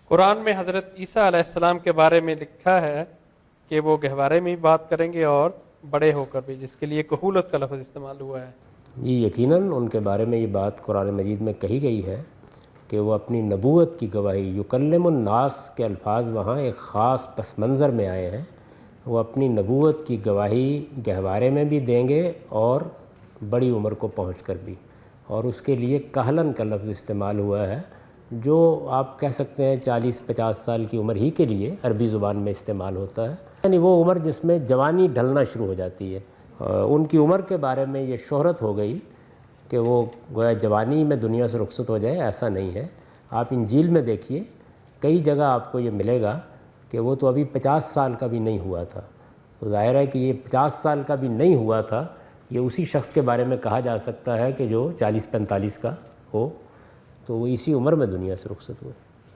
कुरान में हज़रत ईसा अलैहिस्सलाम के बारे में लिखा है कि वो गहवारे में भी बात करेंगे और बड़े होकर भी, जिसके लिए कहूलत का लफ्ज़ इस्तेमाल हुआ है। ये यकीनन उनके बारे में ये बात कुरान मजीद में कही गई है कि वो अपनी नबूवत की गवाही, युकल्लिमुन नास के अल्फाज वहाँ एक ख़ास पस मंज़र में आए हैं। वो अपनी नबूवत की गवाही गहवारे में भी देंगे और बड़ी उम्र को पहुँच कर भी, और उसके लिए कहलन का लफ्ज़ इस्तेमाल हुआ है, जो आप कह सकते हैं 40-50 साल की उम्र ही के लिए अरबी ज़ुबान में इस्तेमाल होता है, यानी वो उम्र जिसमें जवानी ढलना शुरू हो जाती है। उनकी उम्र के बारे में ये शोहरत हो गई कि वो गोया जवानी में दुनिया से रुखसत हो जाए, ऐसा नहीं है। आप इंजील में देखिए, कई जगह आपको ये मिलेगा कि वो तो अभी 50 साल का भी नहीं हुआ था। तो ज़ाहिर है कि ये 50 साल का भी नहीं हुआ था, ये उसी शख्स के बारे में कहा जा सकता है कि जो 40-45 का हो, तो वो इसी उम्र में दुनिया से रुखसत हुए।